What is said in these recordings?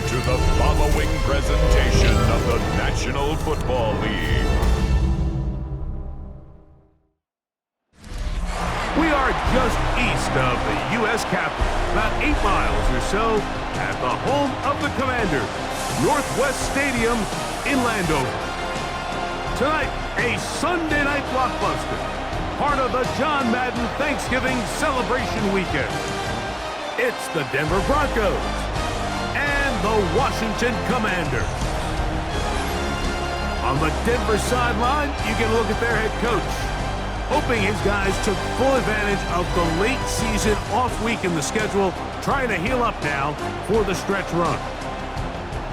to the following presentation of the National Football League. We are just east of the U.S. Capitol, about 8 miles or so, at the home of the Commanders, Northwest Stadium in Landover. Tonight, a Sunday night blockbuster, part of the John Madden Thanksgiving celebration weekend. It's the Denver Broncos and the Washington Commanders. On the Denver sideline, you get a look at their head coach, hoping his guys took full advantage of the late season off week in the schedule, trying to heal up now for the stretch run.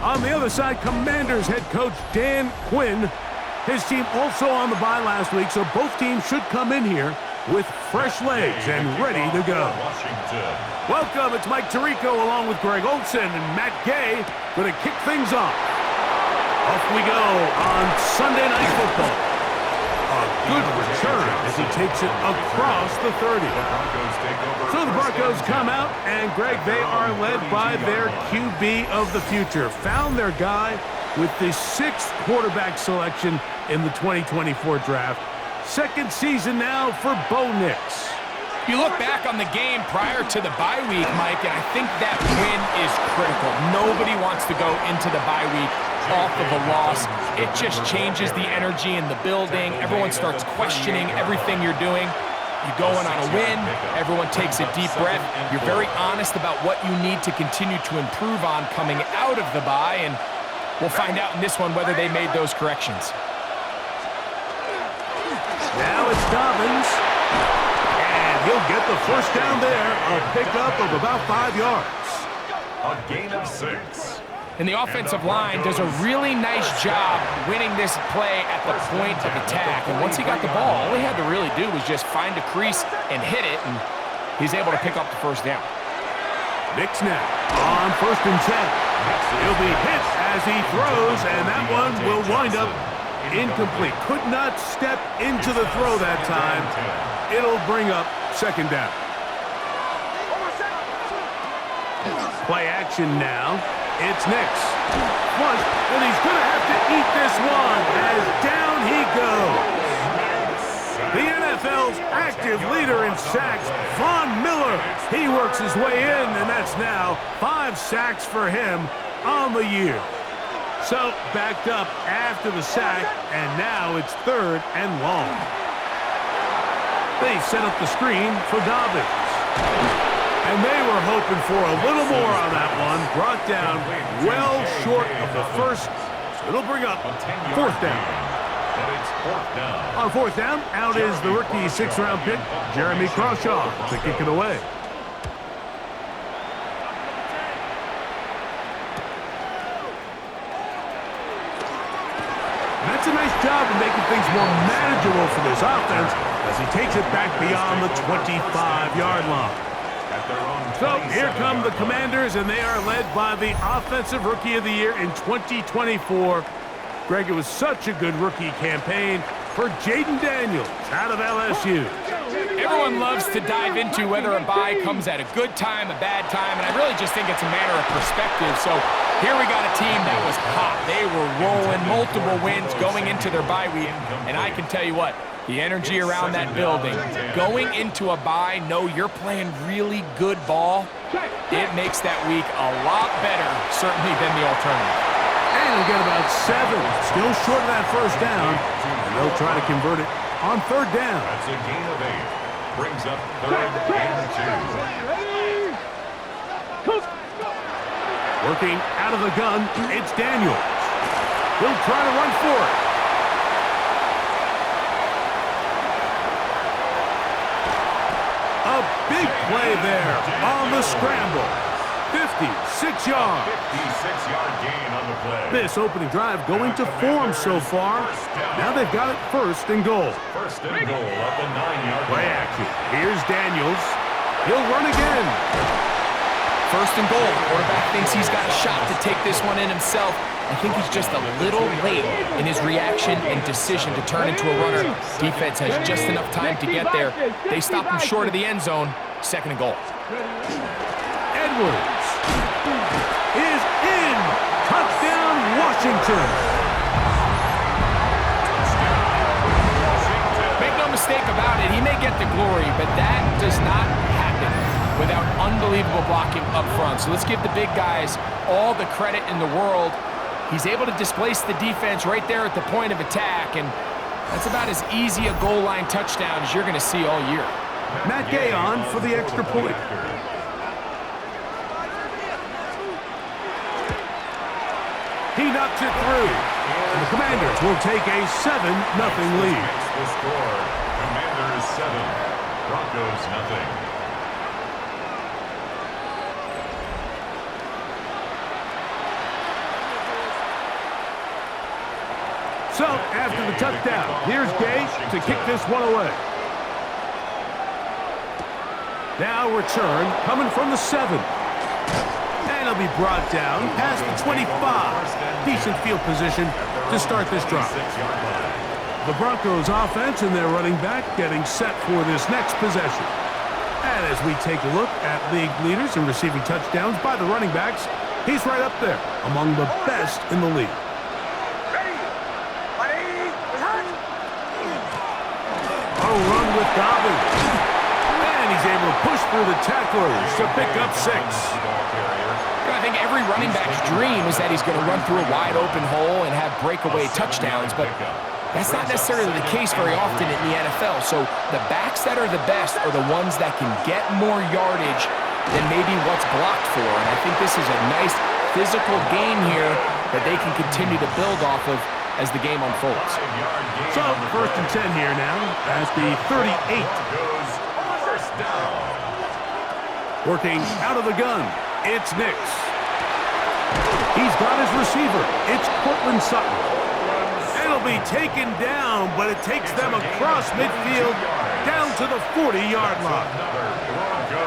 On the other side, Commanders head coach Dan Quinn. His team also on the bye last week, so both teams should come in here with fresh legs and ready to go. Welcome, it's Mike Tirico along with Greg Olson and Matt Gay going to kick things off. Off we go on Sunday Night Football. A good return as he takes it across the 30. So the Broncos come out, and Greg, they are led by their QB of the future. Found their guy with the 6th quarterback selection in the 2024 draft. Second season now for Bo Nix. You look back on the game prior to the bye week, Mike, and I think that win is critical. Nobody wants to go into the bye week off of a loss. It just changes the energy in the building. Everyone starts questioning everything you're doing. You go in on a win, everyone takes a deep breath. You're very honest about what you need to continue to improve on coming out of the bye, and we'll find out in this one whether they made those corrections. Now it's Dobbins, and he'll get the first down there, a pickup of about 5 yards. A gain of 6. And the offensive line does a really nice job winning this play at the point of attack. And once he got the ball, all he had to really do was just find a crease and hit it, and he's able to pick up the first down. Nix now on 1st and 10. He'll be hit as he throws, and that one will wind up incomplete. Could not step into the throw that time. It'll bring up 2nd down. Play action now. It's Nix. Flush, and he's going to have to eat this one as down he goes. The NFL's active leader in sacks, Von Miller. He works his way in, and that's now 5 sacks for him on the year. So, backed up after the sack, and now it's 3rd and long. They set up the screen for Dobbins. And they were hoping for a little more on that one. Brought down well short of the first. So it'll bring up 4th down. On 4th down, out is the rookie 6th-round pick, Jeremy Crawshaw, to kick it away. That's a nice job of making things more manageable for this offense as he takes it back beyond the 25-yard line. So here come the Commanders, and they are led by the Offensive Rookie of the Year in 2024. Greg, it was such a good rookie campaign for Jaden Daniels out of LSU. Everyone loves to dive into whether a bye comes at a good time, a bad time, and I really just think it's a matter of perspective. So here we got a team that was hot. They were rolling, multiple wins going into their bye week, and I can tell you what, the energy around that building, going into a bye, know you're playing really good ball, it makes that week a lot better, certainly, than the alternative. And we get about 7, still short of that first down, and they'll try to convert it on 3rd down. That's a gain of 8. Brings up 3rd and 2. Working out of the gun, it's Daniels. He'll try to run for it. A big play there on the scramble. 56 yards. 56-yard gain on the play. This opening drive going to form so far. Now they've got it 1st and goal. 1st and goal at the 9-yard Play line. action. Here's Daniels. He'll run again. 1st and goal. The quarterback thinks he's got a shot to take this one in himself. I think he's just a little late in his reaction and decision to turn into a runner. Defense has just enough time to get there. They stop him short of the end zone. 2nd and goal. Edwards is in. Touchdown, Washington. Make no mistake about it, he may get the glory, but that does not happen without unbelievable blocking up front. So let's give the big guys all the credit in the world. He's able to displace the defense right there at the point of attack, and that's about as easy a goal line touchdown as you're going to see all year. Matt Gay on for the extra point. He knocks it through, and the Commanders will take a 7-0 lead. The score, Commanders 7, Broncos 0. So, after the touchdown, here's Gay to kick this one away. Now return coming from the 7. And it'll be brought down past the 25. Decent field position to start this drive. The Broncos offense and their running back getting set for this next possession. And as we take a look at league leaders in receiving touchdowns by the running backs, he's right up there among the best in the league. Run with Dobbins. And he's able to push through the tacklers to pick up 6. I think every running back's dream is that he's going to run through a wide open hole and have breakaway touchdowns, but that's not necessarily the case very often in the NFL. So the backs that are the best are the ones that can get more yardage than maybe what's blocked for. And I think this is a nice physical game here that they can continue to build off of as the game unfolds. So, 1st and 10 here now as the 38. Working out of the gun, it's Nix. He's got his receiver. It's Cortland Sutton. It'll be taken down, but it takes them across midfield down to the 40-yard line.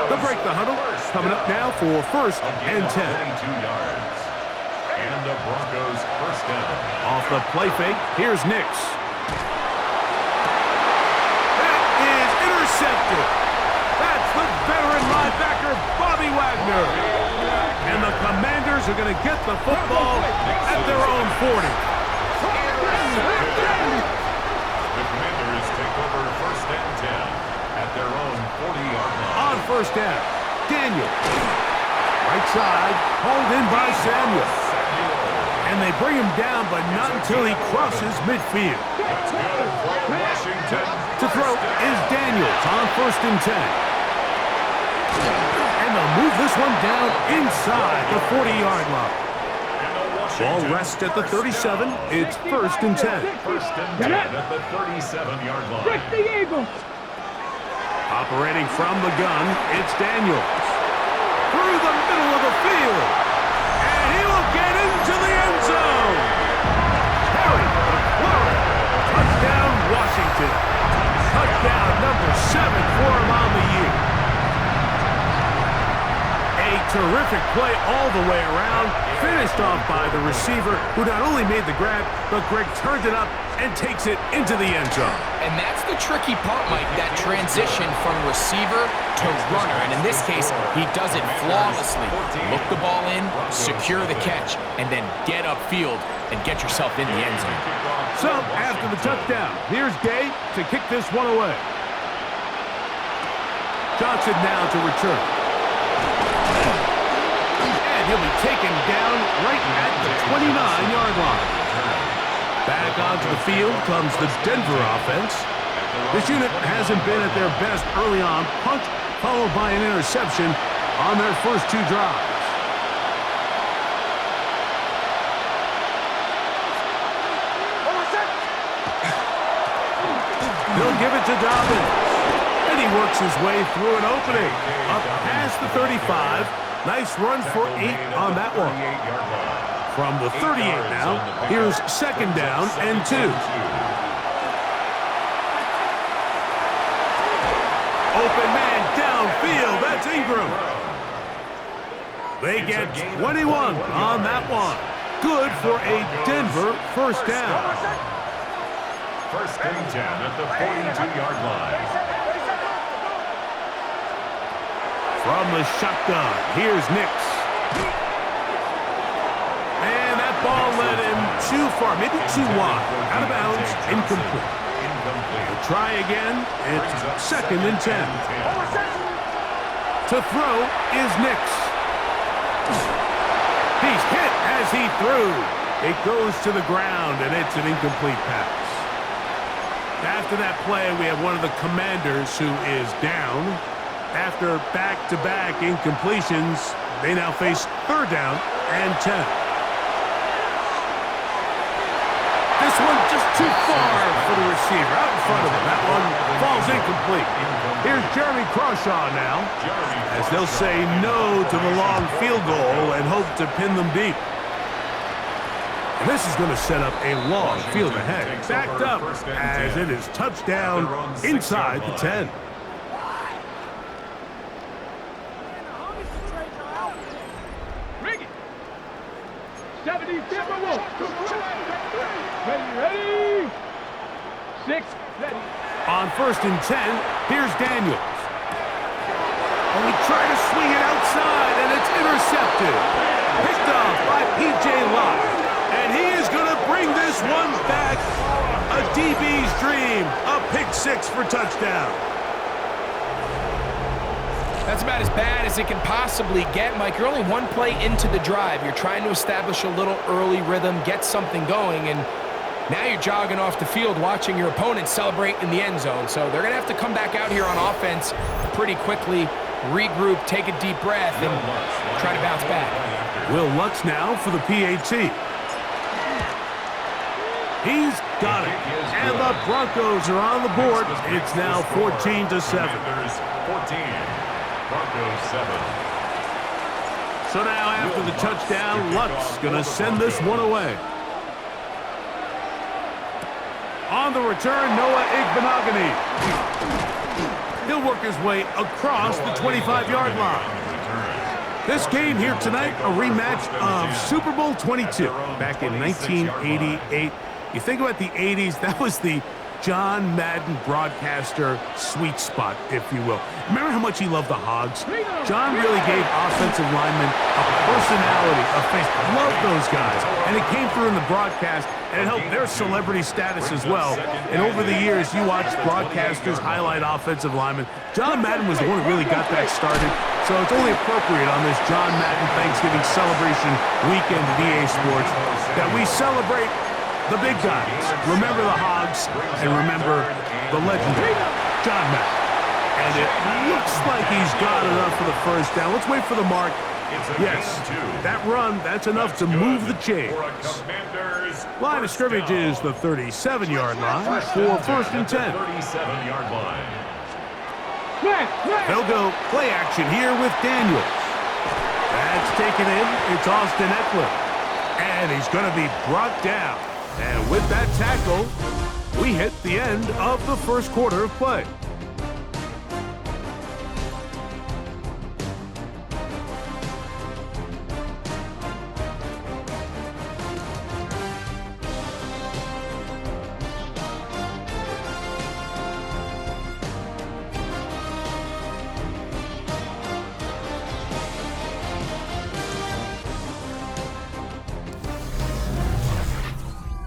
They'll break the huddle. Coming up now for 1st and 10. And the Broncos first down. Off the play fake, here's Nix. That is intercepted. That's the veteran linebacker, Bobby Wagner. And the Commanders are going to get the football at their own 40. The Commanders take over 1st and 10 at their own 40-yard line. On 1st down, Daniel. Right side, hauled in by Samuel. And they bring him down, but not until he crosses midfield. That's good for Washington. To throw is Daniels on 1st and 10. And they'll move this one down inside the 40-yard line. Ball rests at the 37. It's 1st and 10. 1st and 10 at the 37-yard line. Operating from the gun, it's Daniels. Through the middle of the field. And he will get into the end zone. Terry McLaurin. Touchdown, Washington. Touchdown number 7 for him on the year. A terrific play all the way around. Finished off by the receiver, who not only made the grab, but Greg turned it up and takes it into the end zone. And that's the tricky part, Mike, that transition from receiver to runner. And in this case, he does it flawlessly. Look the ball in, secure the catch, and then get upfield and get yourself in the end zone. So, after the touchdown, here's Gay to kick this one away. Johnson now to return. And he'll be taken down right at the 29-yard line. Back onto the field comes the Denver offense. This unit hasn't been at their best early on. Punt followed by an interception on their first 2 drives. He'll give it to Dobbins. And he works his way through an opening. Up past the 35. Nice run for 8 on that one. From the 38 now, here's 2nd down and 2. Open man downfield, that's Ingram. They get 21 on that one. Good for a Denver first down. 1st and 10 at the 42-yard line. From the shotgun, here's Nix. And that ball led him too far, maybe too wide. Out of bounds, incomplete. We'll try again. It's 2nd and 10. To throw is Nix. He's hit as he threw. It goes to the ground, and it's an incomplete pass. After that play, we have one of the Commanders who is down. After back-to-back incompletions, they now face 3rd down and 10. This one just too far for the receiver, out in front of him. That one falls incomplete. Here's Jeremy Crawshaw now, as they'll say no to the long field goal and hope to pin them deep. And this is going to set up a long field ahead. Backed up as it is touchdown inside the 10. Ready? 6, ready. On 1st and 10, here's Daniels. And we try to swing it outside, and it's intercepted. Picked off by P.J. Locke. And he is going to bring this one back. A DB's dream. A pick 6 for touchdown. That's about as bad as it can possibly get, Mike. You're only one play into the drive. You're trying to establish a little early rhythm, get something going, and now you're jogging off the field watching your opponent celebrate in the end zone. So they're going to have to come back out here on offense pretty quickly, regroup, take a deep breath, and try to bounce back. Will Lutz now for the PAT. He's got it. And the Broncos are on the board. It's now 14-7. 14. Broncos 7. So now after the touchdown, Lutz going to send this one away. On the return, Noah Igbenogany. He'll work his way across the 25-yard line. This game here tonight, a rematch of Super Bowl 22 back in 1988. You think about the 80s, that was the John Madden broadcaster sweet spot, if you will. Remember how much he loved the Hogs? John really gave offensive linemen a personality, a face. Loved those guys. And it came through in the broadcast, and it helped their celebrity status as well. And over the years, you watched broadcasters highlight offensive linemen. John Madden was the one who really got that started. So it's only appropriate on this John Madden Thanksgiving celebration weekend at EA Sports that we celebrate the big guys. Remember the Hogs, and remember the legendary John Madden. And it looks like he's got enough for the first down. Let's wait for the mark. Yes, that run, that's enough to move the chains. Line of scrimmage is the 37-yard line for 1st and 10. 37-yard line. They'll go play action here with Daniels. That's taken in. It's Austin Eckler. And he's going to be brought down. And with that tackle, we hit the end of the first quarter of play.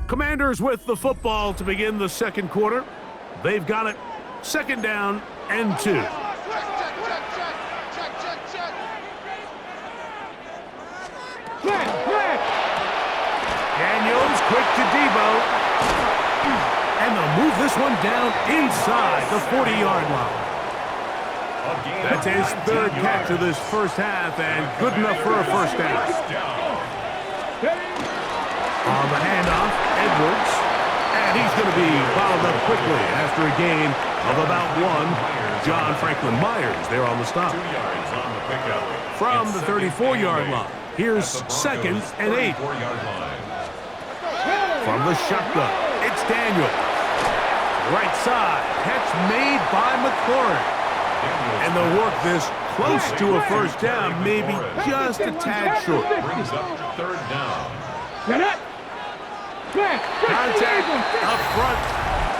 Commanders with the football to begin the second quarter. They've got it. 2nd down and 2. Daniels quick to Debo. And they'll move this one down inside the 40-yard line. That's his 3rd catch of this first half and good enough for a first down. On the handoff, Edwards. And he's going to be bottled up quickly after a gain of about 1. John Franklin Myers there on the stop. 2 yards on the pickup. From the 34-yard line, here's 2nd and 8. From the shotgun, it's Daniel. Right side, catch made by McLaurin. And they'll work this close to a first down, maybe just a tad short. Brings up 3rd down. Contact up front.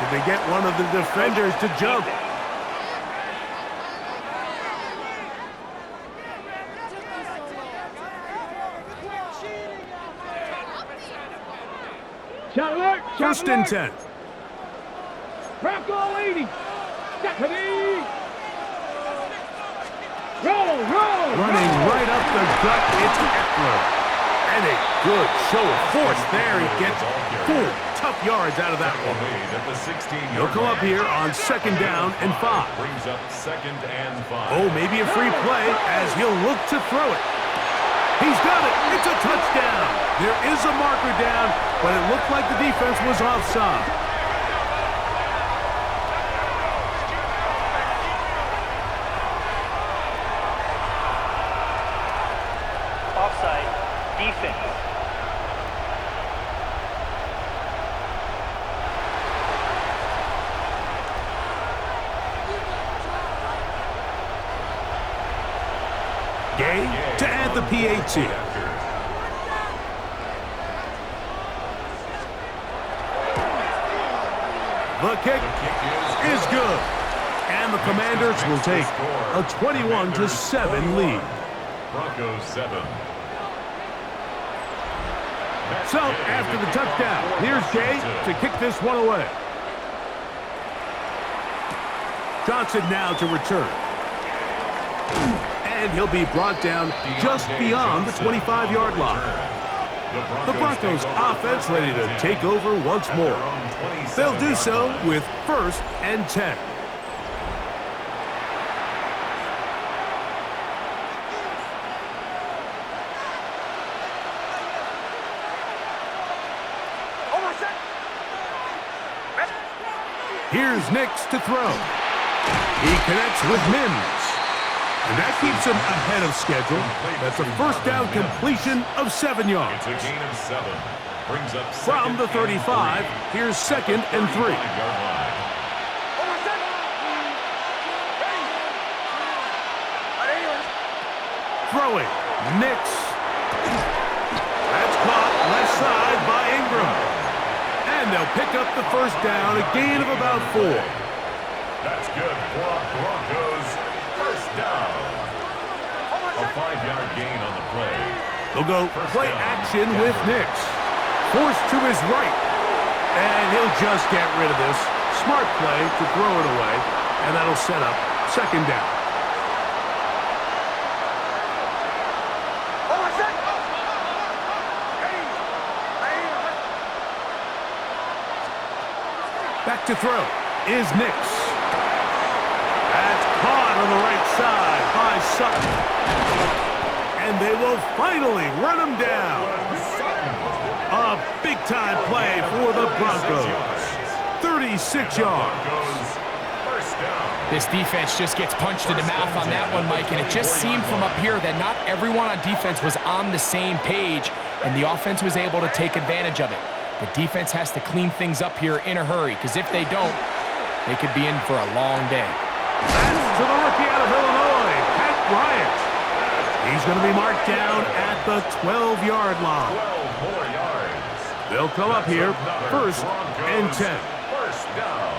Did they get one of the defenders to jump? Shot alert. Shot First and alert. 10. Bronco lady. Stephanie. Roll. Running right up the gut, it's Eckler. And a good show of force there. He gets 4 tough yards out of that one. He'll come up here on 2nd down and 5. Brings up 2nd and 5. Oh, maybe a free play as he'll look to throw it. He's got it. It's a touchdown. There is a marker down, but it looked like the defense was offside. Offside. Defense. Gay to add the PAT. The kick is good. And the Commanders will take a 21-7 lead. Broncos 7. So, after the touchdown, here's Gay to kick this one away. Johnson now to return. And he'll be brought down just beyond the 25-yard line. The Broncos offense ready to take over once more. They'll do so with 1st and 10. Here's Nix to throw. He connects with Mims. And that keeps him ahead of schedule. That's a 1st down completion of 7 yards. It's a gain of 7. Brings up From the 35, here's 2nd and 3. Throwing. Nix. That's caught left side by Ingram. And they'll pick up the 1st down, a gain of about 4. That's good for Broncos. 1st down. A 5-yard gain on the play. They'll go play action with Nix. Forced to his right. And he'll just get rid of this. Smart play to throw it away. And that'll set up 2nd down. Back to throw is Nix. That's caught on the right side by Sutton. And they will finally run him down. A big-time play for the Broncos. 36 yards. This defense just gets punched in the mouth on that one, Mike, and it just seemed from up here that not everyone on defense was on the same page, and the offense was able to take advantage of it. The defense has to clean things up here in a hurry, because if they don't, they could be in for a long day. That's to the rookie out of Illinois, Pat Bryant. He's going to be marked down at the 12-yard line. 12 more yards. They'll come up here 1st and 10. 1st down.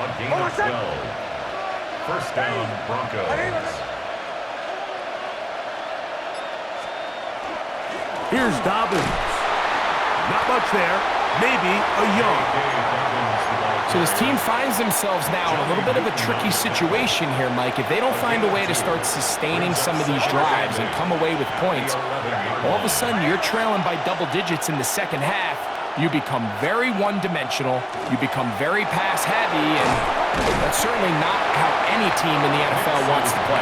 A gain of 12. 1st down, Broncos. Here's Dobbins. Not much there. Maybe a yard. So this team finds themselves now in a little bit of a tricky situation here, Mike. If they don't find a way to start sustaining some of these drives and come away with points, all of a sudden you're trailing by double digits in the 2nd half. You become very one-dimensional. You become very pass-heavy, and that's certainly not how any team in the NFL wants to play.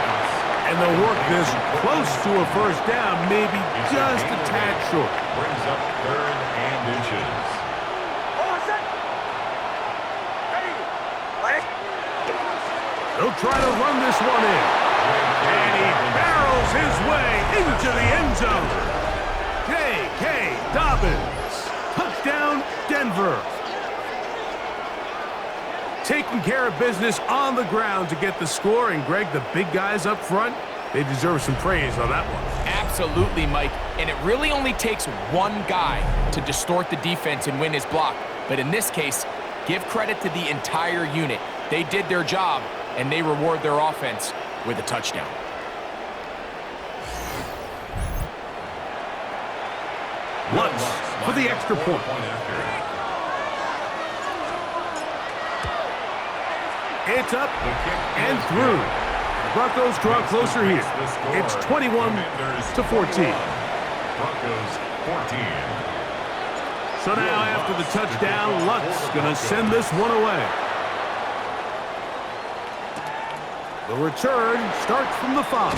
And they'll work this close to a 1st down, maybe just a tad short. Brings up 3rd and inches. They'll try to run this one in. And he barrels his way into the end zone. J.K. Dobbins. Touchdown, Denver. Taking care of business on the ground to get the score. And, Greg, the big guys up front, they deserve some praise on that one. Absolutely, Mike. And it really only takes one guy to distort the defense and win his block. But in this case, give credit to the entire unit. They did their job, and they reward their offense with a touchdown. Lutz for the extra point. It's up and through. The Broncos draw closer here. It's 21-14. Broncos 14. So now after the touchdown, Lutz going to send this one away. The return starts from the 5.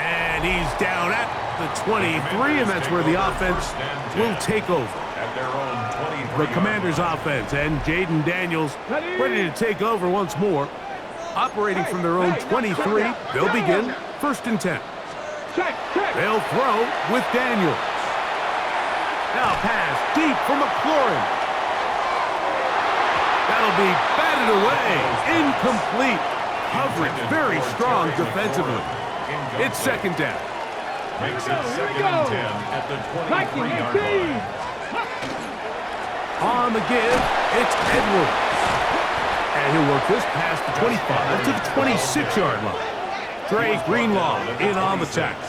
And he's down at the 23, and that's where the offense will take over. At their own 23. The Commanders' offense and Jaden Daniels ready to take over once more. Operating from their own 23, they'll begin 1st and 10. They'll throw with Daniels. Now pass deep for McLaurin. That'll be batted away. Incomplete. Coverage very strong defensively. It's 2nd down. Makes it 2nd and 10 at the 23-yard line. On the give, it's Edwards. And he'll work this past the 25 to the 26-yard line. Dre Greenlaw in on the tackle.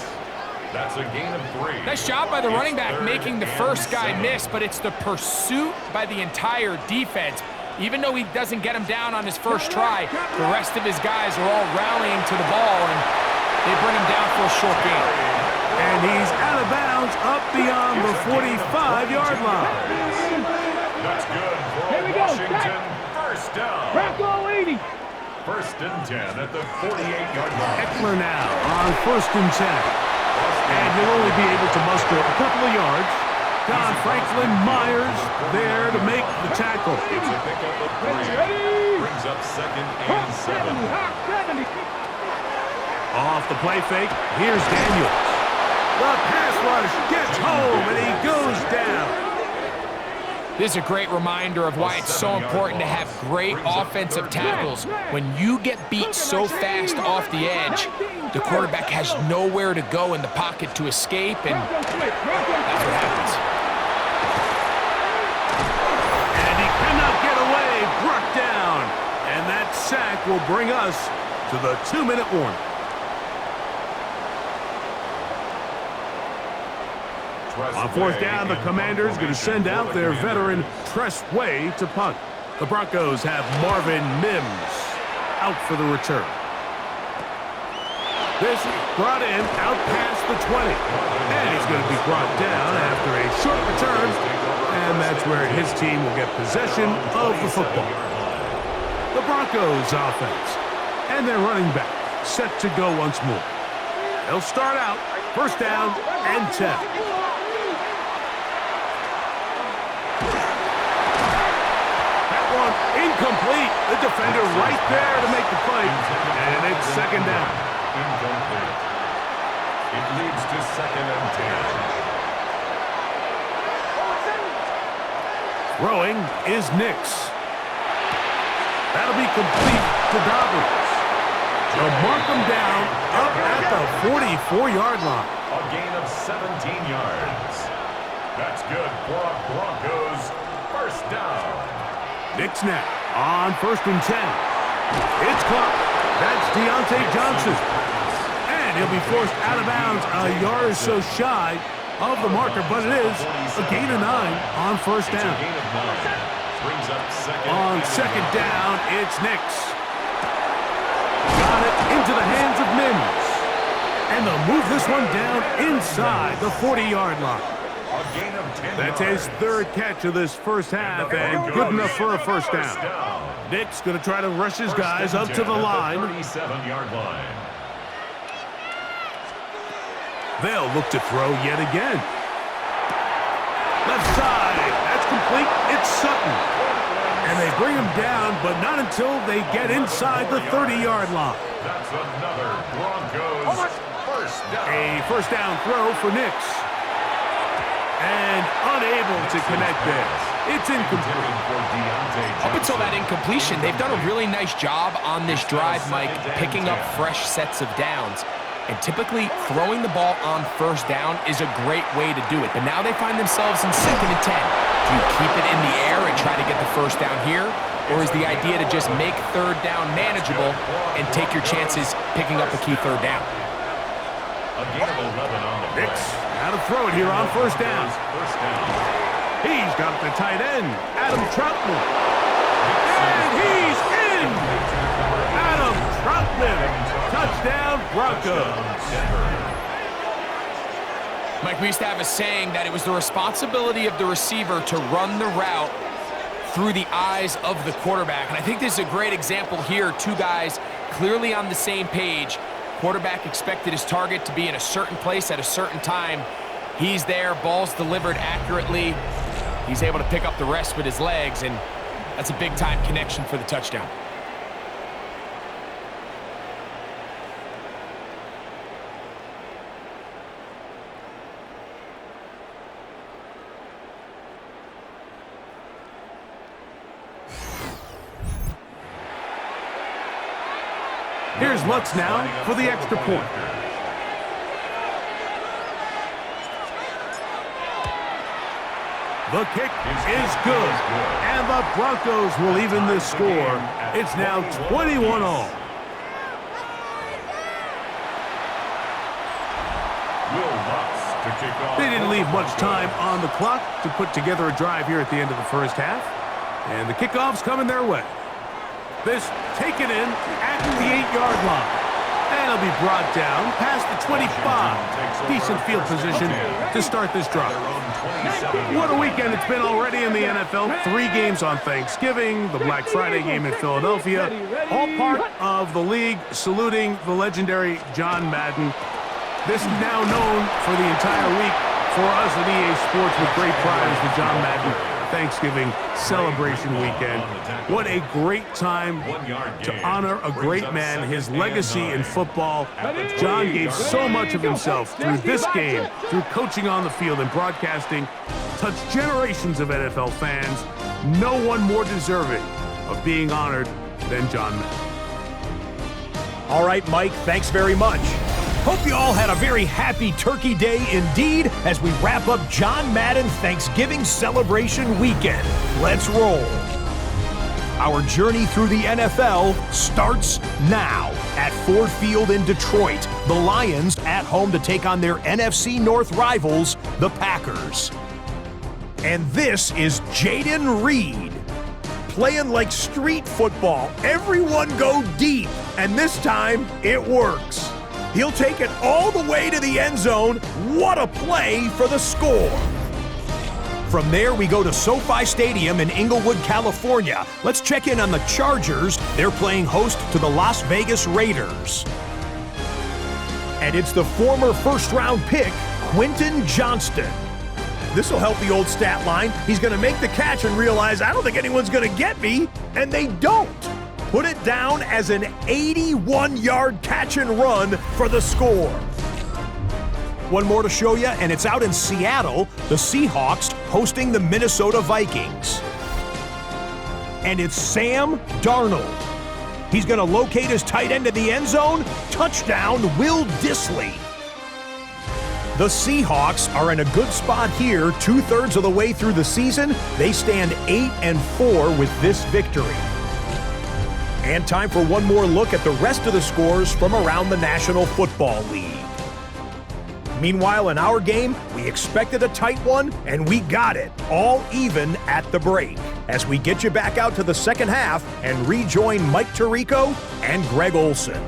That's a gain of 3. Nice job by the running back making the first guy miss, but it's the pursuit by the entire defense. Even though he doesn't get him down on his first try, the rest of his guys are all rallying to the ball, and they bring him down for a short gain. And he's out of bounds up beyond the 45-yard line. That's good for Here we go. Washington. First down. Bronco 80. 1st and 10 at the 48-yard line. Eckler now on 1st and 10. And he'll only be able to muster a couple of yards. Don Franklin Myers there to make the tackle. It's a pickup of 3. Brings up 2nd and 7. 70. Off the play fake, here's Daniels. The pass rush gets home, and he goes down. This is a great reminder of why it's so important to have great offensive tackles. When you get beat so fast off the edge, the quarterback has nowhere to go in the pocket to escape, and that's what happens. And he cannot get away, brought down. And that sack will bring us to the 2-minute warning. On 4th down, the Commanders going to send out their veteran Tress Way to punt. The Broncos have Marvin Mims out for the return. This brought in out past the 20. And he's going to be brought down after a short return. And that's where his team will get possession of the football. The Broncos offense and their running back set to go once more. They'll start out 1st down and 10. Incomplete. The defender right there to make the play. And it's 2nd down. Incomplete. It leads to 2nd and 10. Throwing is Nix. That'll be complete to Dobbins. They'll mark him down up at the 44-yard line. A gain of 17 yards. That's good for a Broncos 1st down. Nix now on 1st and 10. It's caught. That's Deontay Johnson. And he'll be forced out of bounds a yard or so shy of the marker, but it is a gain of 9 on 1st down. Brings up 2nd. On 2nd down, it's Nix. Got it into the hands of Mims. And they'll move this one down inside the 40-yard line. A gain of 10 That's yards. his 3rd catch of this first half, and good enough for a 1st down. Nick's going to try to rush his guys up to the line. 37-yard line. They'll look to throw yet again. Left side, that's complete. It's Sutton. And they bring him down, but not until they get inside the 30-yard line. That's another Broncos 1st down. A 1st down throw for Nix. And unable to connect there. It's incomplete. Up until that incompletion, they've done a really nice job on this drive, Mike, picking up fresh sets of downs. And typically, throwing the ball on 1st down is a great way to do it. But now they find themselves in 2nd and 10. Do you keep it in the air and try to get the 1st down here? Or is the idea to just make 3rd down manageable and take your chances picking up a key 3rd down? A gain of 11 on the Nix Now to throw it here on first down. First down. He's got the tight end, Adam Troutman. And he's in! Adam Troutman. Touchdown, Broncos. Mike, we used to have a saying that it was the responsibility of the receiver to run the route through the eyes of the quarterback. And I think this is a great example here. Two guys clearly on the same page. Quarterback expected his target to be in a certain place at a certain time. He's there, ball's delivered accurately. He's able to pick up the rest with his legs, and that's a big-time connection for the touchdown. Here's Lutz now for the extra point. The kick is good, and the Broncos will even this score. It's now 21-all. They didn't leave much time on the clock to put together a drive here at the end of the first half, and the kickoff's coming their way. This taken in at the 8-yard line. And it'll be brought down past the 25. Decent field position to start this drive. What a weekend it's been already in the NFL. 3 games on Thanksgiving, the Black Friday game in Philadelphia. All part of the league saluting the legendary John Madden. This is now known for the entire week for us at EA Sports with great pride as the John Madden Thanksgiving celebration weekend. What a great time to honor a great man, his legacy in football. John gave so much of himself through this game, through coaching on the field and broadcasting, touched generations of NFL fans. No one more deserving of being honored than John Madden. All right, Mike, thanks very much. Hope you all had a very happy Turkey Day indeed as we wrap up John Madden Thanksgiving celebration weekend. Let's roll. Our journey through the NFL starts now at Ford Field in Detroit. The Lions at home to take on their NFC North rivals, the Packers. And this is Jaden Reed. Playing like street football. Everyone go deep, and this time it works. He'll take it all the way to the end zone. What a play for the score. From there, we go to SoFi Stadium in Inglewood, California. Let's check in on the Chargers. They're playing host to the Las Vegas Raiders. And it's the former first-round pick, Quentin Johnston. This will help the old stat line. He's going to make the catch and realize, I don't think anyone's going to get me, and they don't. Put it down as an 81-yard catch and run for the score. One more to show you, and it's out in Seattle, the Seahawks hosting the Minnesota Vikings. And it's Sam Darnold. He's going to locate his tight end in the end zone. Touchdown, Will Dissly. The Seahawks are in a good spot here, 2/3 of the way through the season. They stand 8-4 with this victory. And time for one more look at the rest of the scores from around the National Football League. Meanwhile, in our game, we expected a tight one, and we got it, all even at the break. As we get you back out to the second half and rejoin Mike Tirico and Greg Olson.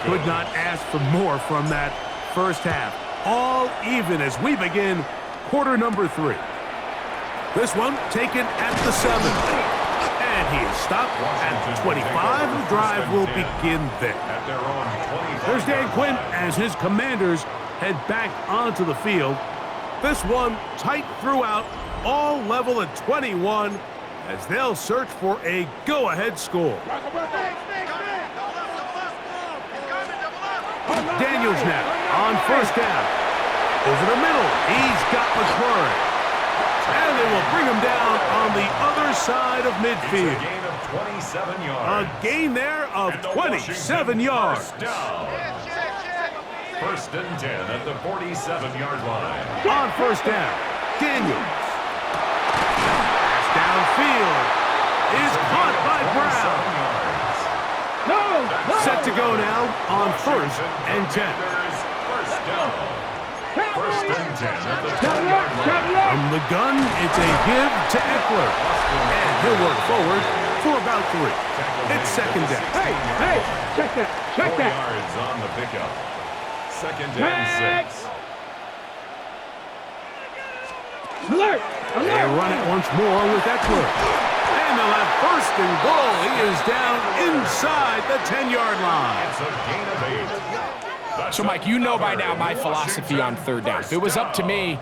Could not ask for more from that first half. All even as we begin quarter number 3. This one taken at the 7. And he is stopped at the 25. The drive will begin there. There's Dan Quinn as his Commanders head back onto the field. This one tight throughout, all level at 21 as they'll search for a go-ahead score. Daniels now on first down. Over the middle, he's got McLaurin. And they will bring him down on the other side of midfield. It's a gain of 27 yards. A gain there of And the 27 yards. First down. First and 10 at the 47-yard line. On first down, Daniels. Pass downfield is caught by Brown. Set to go now on first and 10. First down. First and 10 at the 20-yard line. From the gun, it's a give to Eckler. And he'll work forward for about 3. It's second down. Hey, check that, 4 yards on the pickup. Second and 6. Alert! They run it once more with Eckler. And they'll have first and goal. He is down inside the 10-yard line. It's a gain of 8. So, Mike, you know by now my philosophy on third down. If it was up to me,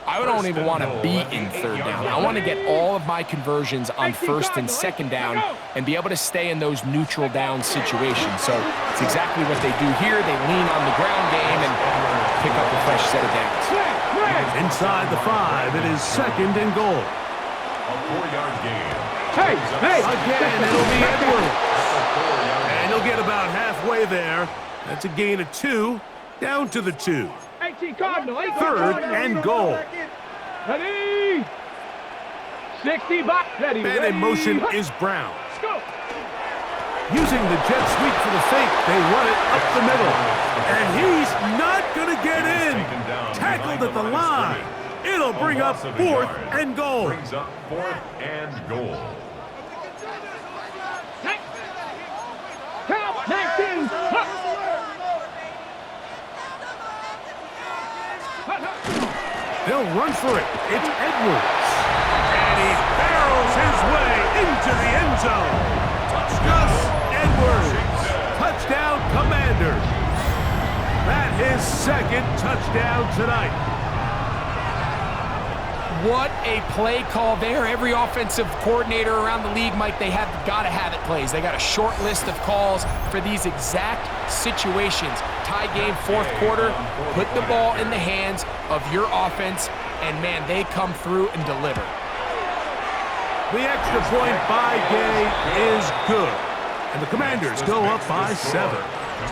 I don't even want to be in third down. I want to get all of my conversions on first and second down and be able to stay in those neutral down situations. So it's exactly what they do here. They lean on the ground game and pick up a fresh set of downs. Inside the 5, it is second and goal. A 4-yard gain. Hey! Again, it'll be Edwards. And he'll get about halfway there. That's a gain of 2, down to the 2. Third and goal. Ready! 60 back. Ready. And in motion is Brown. Let's go. Using the jet sweep for the fake, they run it up the middle. And he's not going to get in. Tackled at the line. It'll bring up 4th and goal. Brings up 4th and goal. Count 19. They'll run for it. It's Edwards. And he barrels his way into the end zone. Gus Edwards. Touchdown, Commanders. That is second touchdown tonight. What a play call there. Every offensive coordinator around the league, Mike, they have got to have it plays. They got a short list of calls for these exact situations. Tie game, 4th quarter, put the ball in the hands of your offense, and, man, they come through and deliver. The extra point by Gay is good. And the Commanders go up by 7,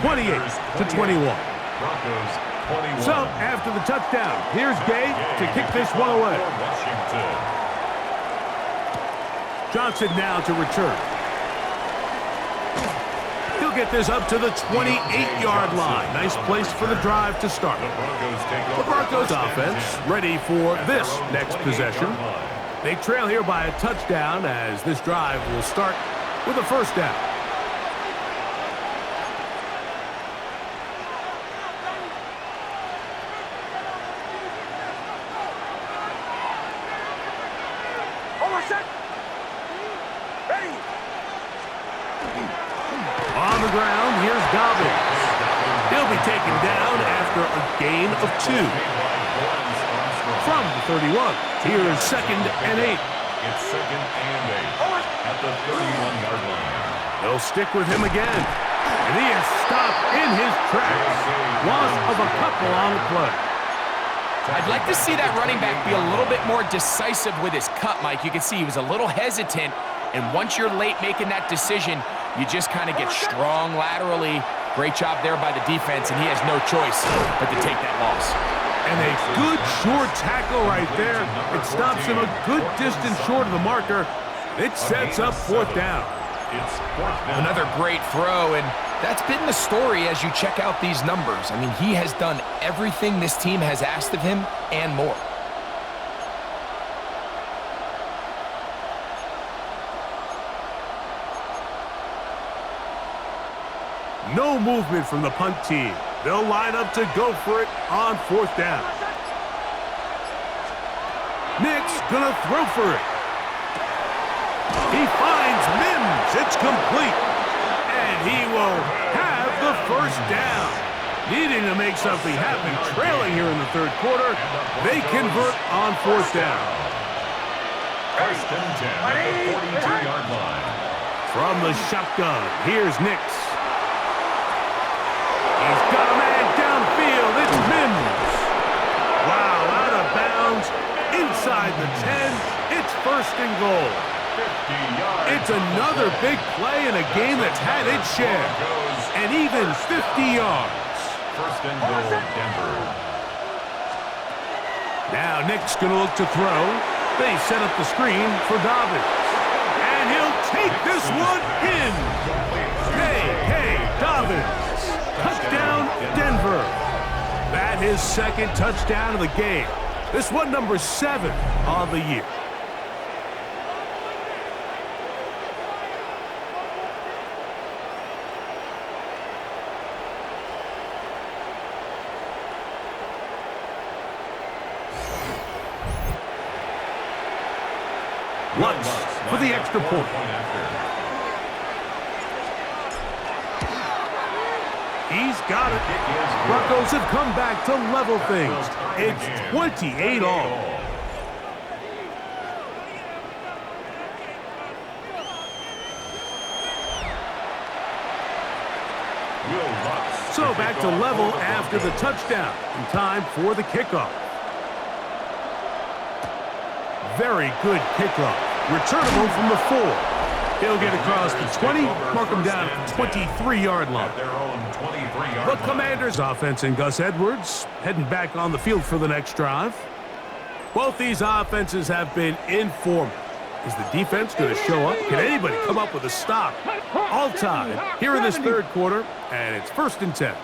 28-21. Broncos 21. So, after the touchdown, here's Gay to kick this one away. Washington. Johnson now to return. He'll get this up to the 28-yard line. Nice place for the drive to start. The Broncos offense ready for this next possession. They trail here by a touchdown as this drive will start with a first down. On the ground, here's Dobbins. He'll be taken down after a gain of 2. From the 31, here's second and 8. It's second and 8 at the 31-yard line. They'll stick with him again. And he is stopped in his tracks. Loss of a couple on the play. I'd like to see that running back be a little bit more decisive with his cut, Mike. You can see he was a little hesitant, and once you're late making that decision, you just kind of get strong laterally. Great job there by the defense, and he has no choice but to take that loss. And a good short tackle right there. It stops him a good distance short of the marker. It sets up 4th down. It's 4th down. Another great throw, and that's been the story as you check out these numbers. I mean, he has done everything this team has asked of him and more. No movement from the punt team. They'll line up to go for it on 4th down. Nick's gonna throw for it. He finds Mims. It's complete. And he will have the first down. Needing to make something happen, trailing here in the 3rd quarter. They convert on 4th down. First and 10 at the 42-yard line. From the shotgun, here's Nix. He's got a man downfield. It's Mims. Wow, out of bounds. Inside the 10. It's first and goal. 50 yards. It's another big play in a game that's had its share. And even 50 yards. First and goal, Denver. Now Nick's going to look to throw. They set up the screen for Dobbins. And he'll take this one in. Hey, Dobbins. Touchdown, Denver. That his second touchdown of the game. This one number 7 on the year. Lutz for the extra point. He's got it. Broncos have come back to level things. It's 28 all. So back to level after the touchdown. In time for the kickoff. Very good kickoff. Returnable from the 4. He'll get across the 20, mark him down at the 23-yard line. The Commanders' offense and Gus Edwards heading back on the field for the next drive. Both these offenses have been informal. Is the defense going to show up? Can anybody come up with a stop? All tied here in this third quarter, and it's first and 10.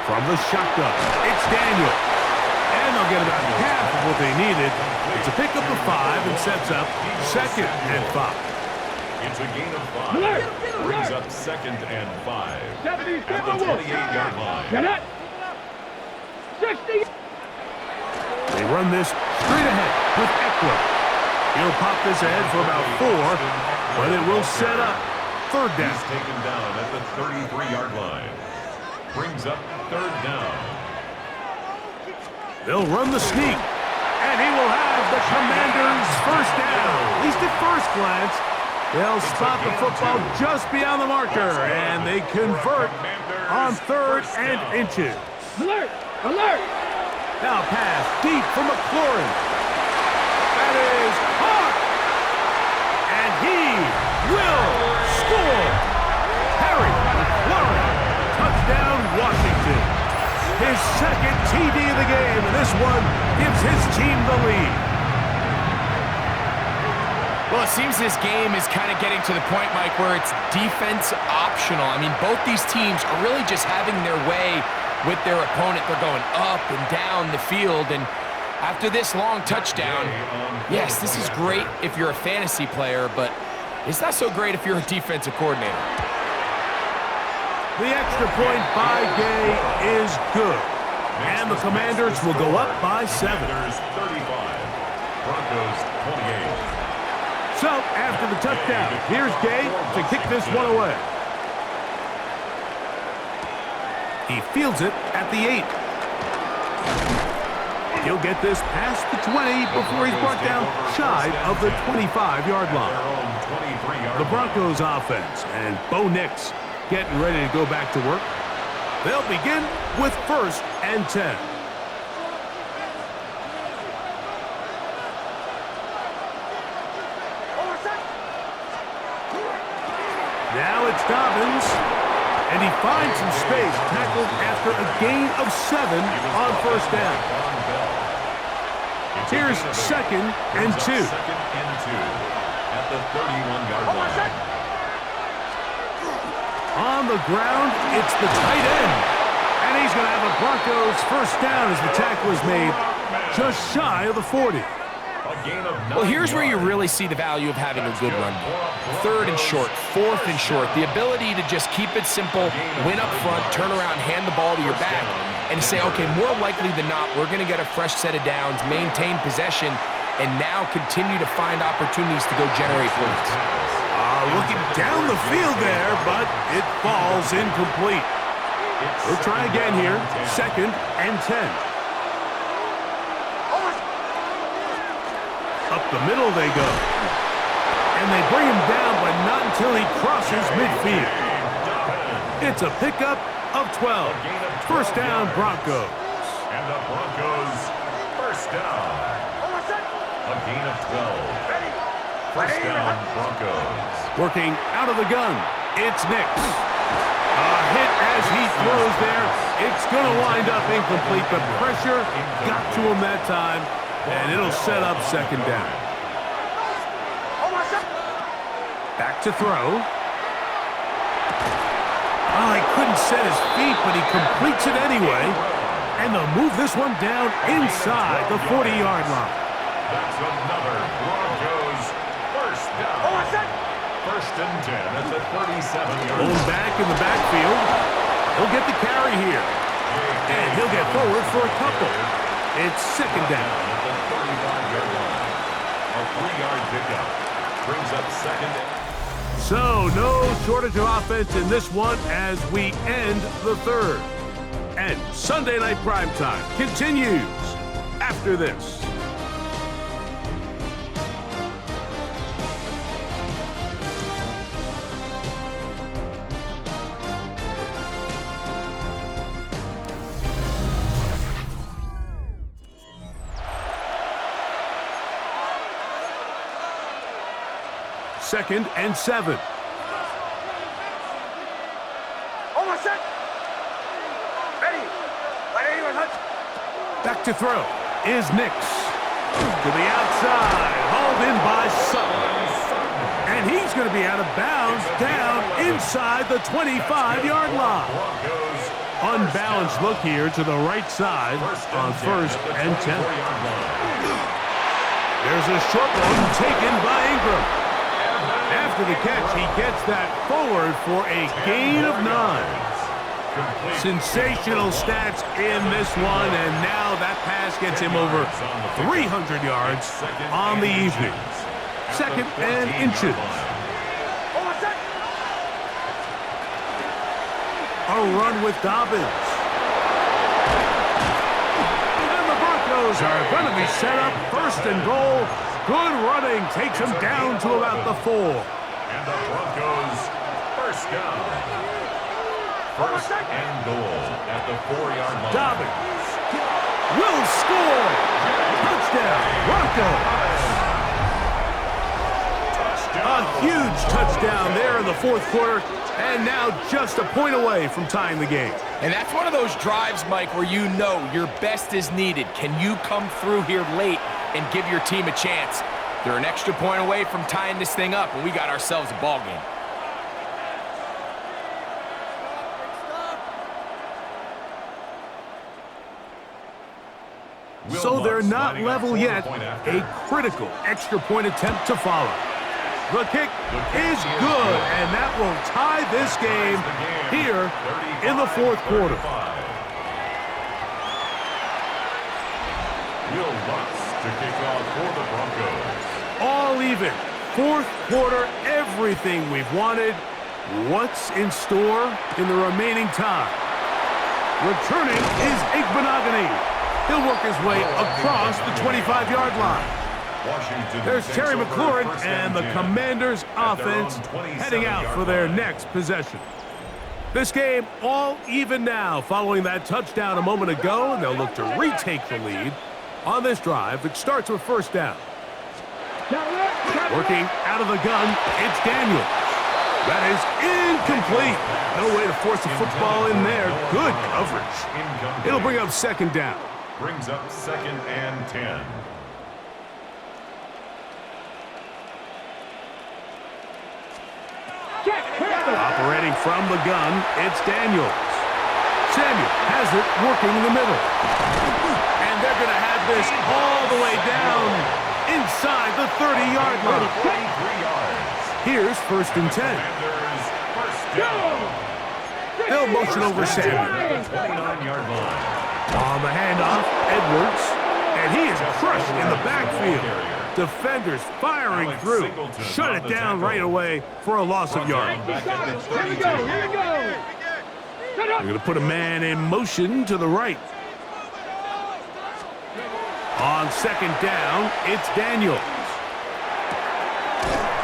From the shotgun, it's Daniel. And they'll get about half of what they needed. It's a pickup of 5 and sets up second and 5. It's a gain of 5. Brings up second and 5. At the 28-yard line. Get it. 60. They run this straight ahead with Eckler. He'll pop this ahead for about 4, but it will set up third down. He's taken down at the 33-yard line. Brings up third down. They'll run the sneak, and he will have the Commanders' first down. At least at first glance, they'll spot the football just beyond the marker, and they convert on third and inches. Alert! Alert! Now pass deep for McLaurin. That is caught, and he will score. Harry McLaurin, touchdown Washington. His second TD of the game, and this one gives his team the lead. Well, it seems this game is kind of getting to the point, Mike, where it's defense optional. I mean, both these teams are really just having their way with their opponent. They're going up and down the field, and after this long touchdown, yes, this is great if you're a fantasy player, but it's not so great if you're a defensive coordinator. The extra point by Gay is good. And the Commanders will go up by 7. 35. Broncos 28. So, after the touchdown, here's Gay to kick this one away. He fields it at the 8. He'll get this past the 20 before he's brought down shy of the 25-yard line. The Broncos offense and Bo Nix getting ready to go back to work. They'll begin with first and 10. Now it's Dobbins, and he finds some space, tackled after a gain of 7 on first down. Here's second and 2. Second and 2 at the 31-yard line. On the ground, it's the tight end. And he's going to have a Broncos first down as the tackle is made just shy of the 40. Well, here's where you really see the value of having a good run. Third and short, fourth and short. The ability to just keep it simple, win up front, turn around, hand the ball to your back, and say, okay, more likely than not, we're going to get a fresh set of downs, maintain possession, and now continue to find opportunities to go generate points. Looking down the field there, but it falls incomplete. We'll try again here. Second and 10. Up the middle they go. And they bring him down, but not until he crosses midfield. It's a pickup of 12. First down, Broncos. And the Broncos, first down. A gain of 12. First down, Broncos. Working out of the gun, it's Nix. A hit as he throws there. It's going to wind up incomplete. The pressure got to him that time, and it'll set up second down. Back to throw. Oh, he couldn't set his feet, but he completes it anyway. And they'll move this one down inside the 40-yard line. That's another Broncos first down. First and 10 at the 37-yard line. Back in the backfield. He'll get the carry here. And he'll get forward for a couple. It's second down. At the 35-yard line. A 3-yard pickup brings up second. So, no shortage of offense in this one as we end the third. And Sunday Night Primetime continues after this. Second and 7. Back to throw is Nix. To the outside, hauled in by Sutton. And he's going to be out of bounds down inside the 25-yard line. Unbalanced look here to the right side on first and 10. There's a short one taken by Ingram. After the catch, he gets that forward for a gain of 9. Sensational stats in this one, and now that pass gets him over 300 yards on the evening. Second and inches. A run with Dobbins. And the Broncos are going to be set up first and goal. Good running takes him down to about the 4. And the Broncos first down. First and goal at the 4-yard line. Dobbins will score. Touchdown, Broncos. A huge touchdown there in the fourth quarter, and now just a point away from tying the game. And that's one of those drives, Mike, where you know your best is needed. Can you come through here late and give your team a chance? They're an extra point away from tying this thing up, and we got ourselves a ball game. So they're not level yet. A critical extra point attempt to follow. The kick is good, and that will tie this game here in the fourth quarter. Will Lutz to kick off for the Broncos. All even. Fourth quarter, everything we've wanted. What's in store in the remaining time? Returning is Igbenogany. He'll work his way across the 25-yard line. There's Terry McLaurin and the Commanders' offense heading out for their next possession. This game all even now following that touchdown a moment ago, and they'll look to retake the lead on this drive. It starts with first down. Working out of the gun, it's Daniels. That is incomplete. No way to force the football in there. Good coverage. It'll bring up second down. Brings up second and 10. Operating from the gun, it's Daniels. Samuel has it working in the middle. And they're going to have this all the way down inside the 30-yard line. 23 yards. Here's first and 10. First down. They'll motion over Samuel. 29-yard line. On the handoff, Edwards. And he is crushed in the backfield. Defenders firing through. Shut it down right away for a loss of yards. Here we go. They're going to put a man in motion to the right. On second down, it's Daniels.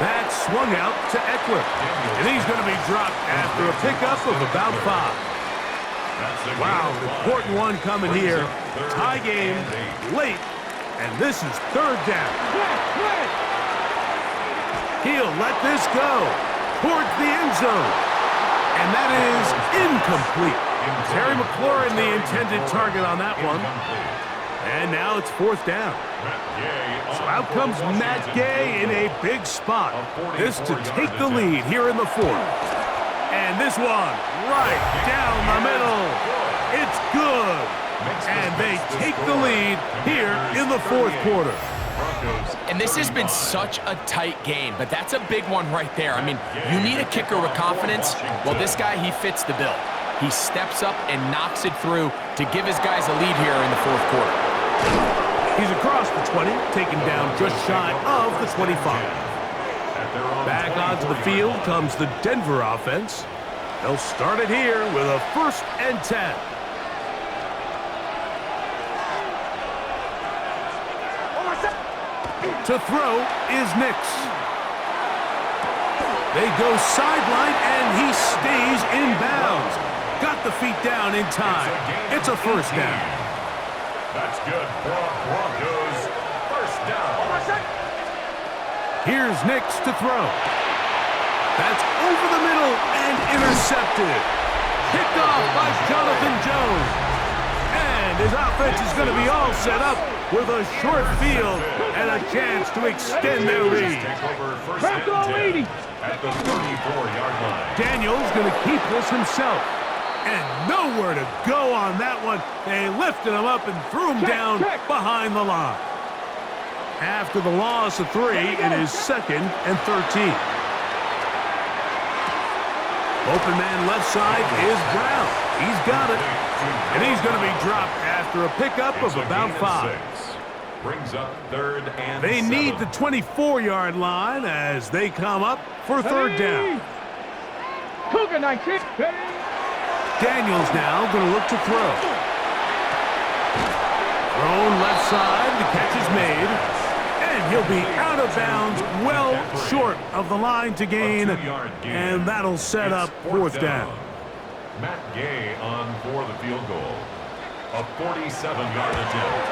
That's swung out to Eckler. And he's going to be dropped after a pickup of about 5. Wow, an important one coming here. Tie game, late, and this is third down. He'll let this go towards the end zone. And that is incomplete. Terry McLaurin, the intended target on that one. And now it's fourth down. So out comes Matt Gay in a big spot. This to take the lead here in the fourth. And this one right down the middle. It's good. And they take the lead here in the fourth quarter. And this has been such a tight game, but that's a big one right there. I mean, you need a kicker with confidence. Well, this guy, he fits the bill. He steps up and knocks it through to give his guys a lead here in the fourth quarter. He's across the 20, taken down just shy of the 25. Back onto the field comes the Denver offense. They'll start it here with a 1st and 10. To throw is Nix. They go sideline, and he stays in bounds. Got the feet down in time. It's a first down. That's good for Broncos. First down. Here's Nix to throw. That's over the middle and intercepted. Picked off by Jonathan Jones. And his offense is going to be all set up with a short field and a chance to extend their lead. First and 10 at the 34-yard line. Daniel's going to keep this himself. And nowhere to go on that one. They lifted him up and threw him down behind the line. After the loss of 3, it is 2nd and 13. Open man left side is Brown. He's got it. And he's going to be dropped after a pickup of about 5. Brings up 3rd and They 7. need the 24-yard line as they come up for 3rd down. Cougar 19. Daniels now going to look to throw. Thrown left side, the catch is made. And he'll be out of bounds, well short of the line to gain. And that'll set up 4th down. Matt Gay on for the field goal. A 47-yard attempt.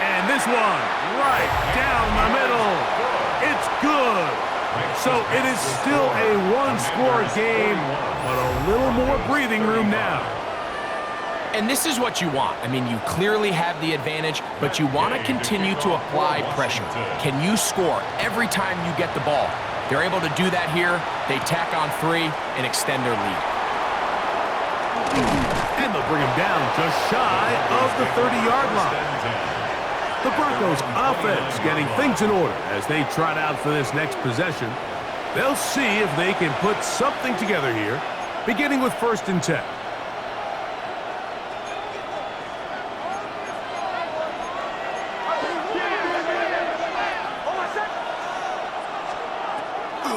And this one right down the middle. It's good. So it is still a one-score game, but a little more breathing room now. And this is what you want. I mean, you clearly have the advantage, but you want to continue to apply pressure. Can you score every time you get the ball? They're able to do that here. They tack on 3 and extend their lead. And they'll bring him down just shy of the 30-yard line. The Broncos offense getting things in order as they trot out for this next possession. They'll see if they can put something together here, beginning with 1st and 10.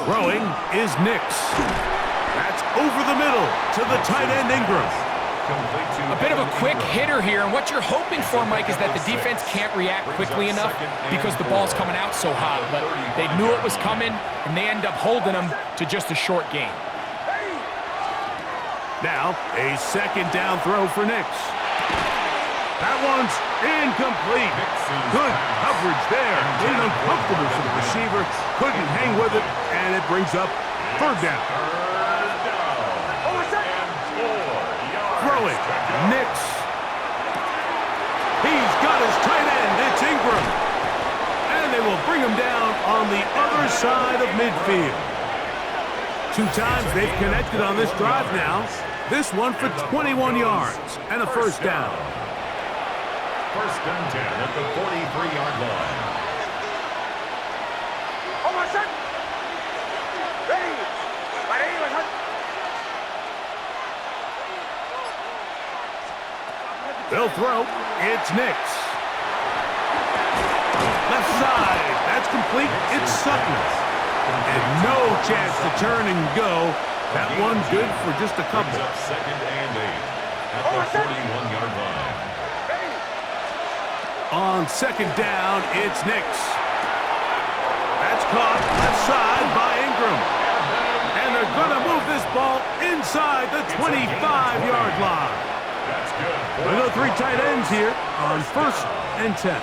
Throwing is Nix. That's over the middle to the tight end Ingram. A bit of a quick hitter here, and what you're hoping for, Mike, is that the defense can't react quickly enough because the ball's coming out so hot. But they knew it was coming, and they end up holding them to just a short gain. Now, a 2nd down throw for Nix. That one's incomplete. Good coverage there. Getting uncomfortable for the receiver. Couldn't hang with it, and it brings up 3rd down. Throwing, Nix. He's got his tight end. It's Ingram. And they will bring him down on the other side of midfield. 2 times they've connected on this drive now. This one for 21 yards and a 1st down. 1st and 10 at the 43-yard line. They'll throw. It's Nix. Left side. That's complete. It's Sutton. And no chance to turn and go. That one good for just a couple. 2nd and 8 at the 41-yard line. On 2nd down, it's Nix. That's caught left side by Ingram. And they're going to move this ball inside the 25-yard line. That's good. We go 3 tight ends here on 1st and 10.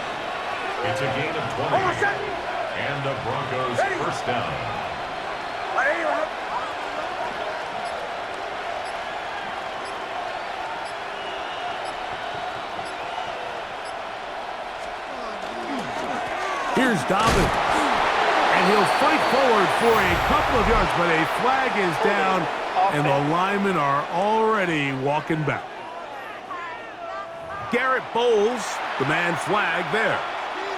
It's a gain of 20. And the Broncos first down. Here's Dobbins. And he'll fight forward for a couple of yards, but a flag is down, and the linemen are already walking back. Garrett Bowles, the man flag there.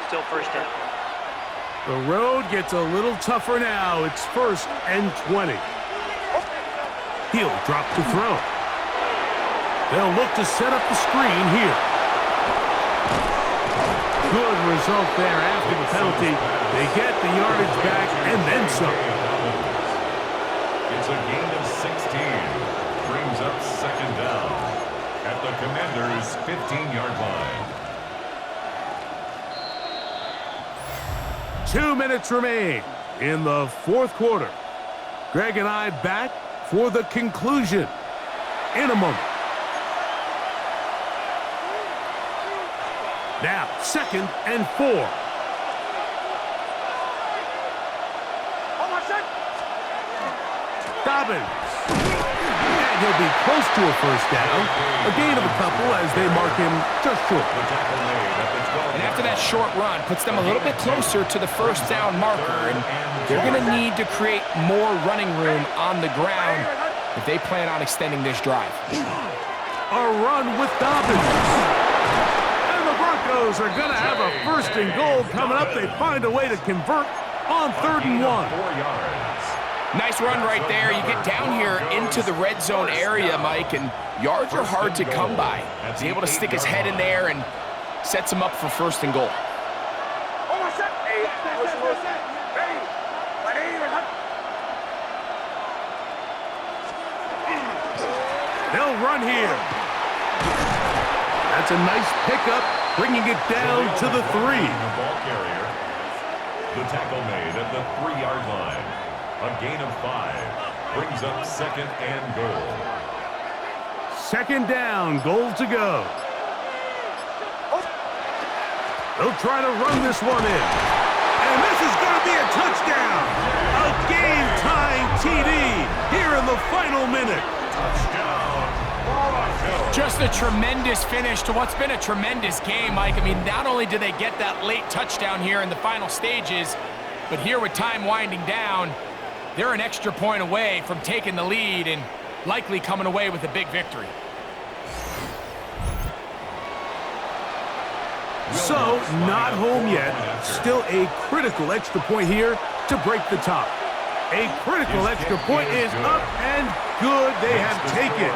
Still first down. The road gets a little tougher now. It's 1st and 20. He'll drop to throw. They'll look to set up the screen here. Good result there after the penalty. They get the yardage back and then some. It's a gain of 16. Brings up 2nd down at the Commanders' 15-yard line. 2 minutes remain in the 4th quarter. Greg and I back for the conclusion in a moment. Now, 2nd and 4. Dobbins. And he'll be close to a first down. A gain of a couple as they mark him just short. And after that short run, puts them a little bit closer to the first down marker. And they're going to need to create more running room on the ground if they plan on extending this drive. A run with Dobbins. Broncos are going to have a 1st and goal coming up. They find a way to convert on 3rd and 1. 4 yards. Nice run right there. You get down here into the red zone area, Mike, and yards are hard to come by. He's able to stick his head in there and sets him up for 1st and goal. They'll run here. That's a nice pickup, bringing it down to the 3. The ball carrier. The tackle made at the 3-yard line. A gain of 5. Brings up 2nd and goal. 2nd down, goal to go. They'll try to run this one in. And this is going to be a touchdown. A game-tying TD here in the final minute. Touchdown. Just a tremendous finish to what's been a tremendous game, Mike. I mean, not only do they get that late touchdown here in the final stages, but here with time winding down, they're an extra point away from taking the lead and likely coming away with a big victory. So, not home yet. Still a critical extra point here to break the tie. A critical extra point is up and good. They have taken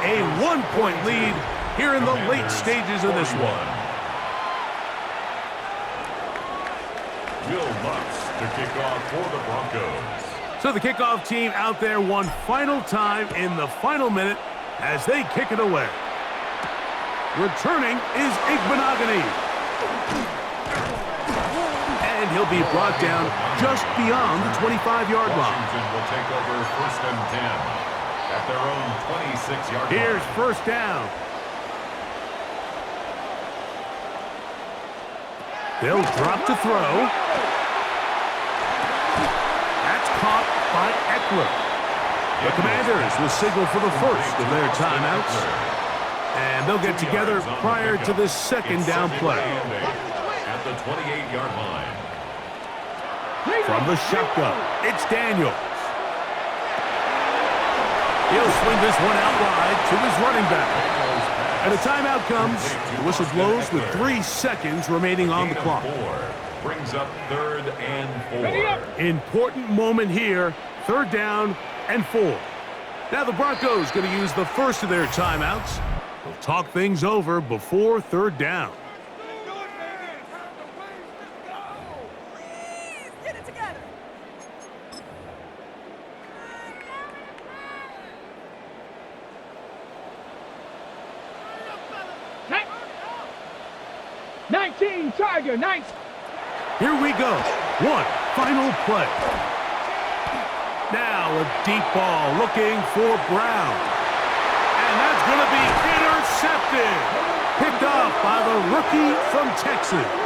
a 1-point lead here in the late stages of this one. Will Lutz to kick off for the Broncos. So the kickoff team out there one final time in the final minute as they kick it away. Returning is Igbenogany. And he'll be brought down just beyond the 25-yard line. Washington will take over 1st and 10 at their own 26-yard line. Here's 1st down. They'll drop to throw. That's caught by Eckler. The Commanders will signal for the 1st of their timeouts. And they'll get together prior to this 2nd down play. At the 28-yard line. From the shotgun, it's Daniels. He'll swing this one out wide to his running back. And a timeout comes. The whistle blows with 3 seconds remaining on the clock. Brings up 3rd and 4. Important moment here. 3rd down and 4. Now the Broncos going to use the first of their timeouts. They'll talk things over before 3rd down. Tiger, nice. Here we go. One final play. Now a deep ball looking for Brown. And that's going to be intercepted. Picked off by the rookie from Texas.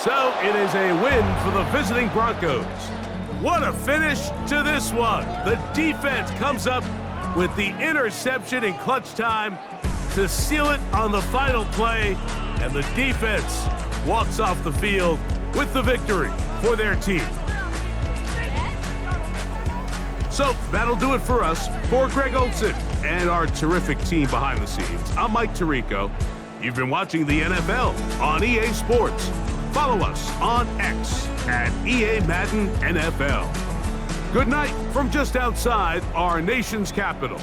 So it is a win for the visiting Broncos. What a finish to this one. The defense comes up with the interception in clutch time to seal it on the final play, and the defense walks off the field with the victory for their team. So that'll do it for us. For Greg Olson and our terrific team behind the scenes, I'm Mike Tirico. You've been watching the NFL on EA Sports. Follow us on X at EA Madden NFL. Good night from just outside our nation's capital.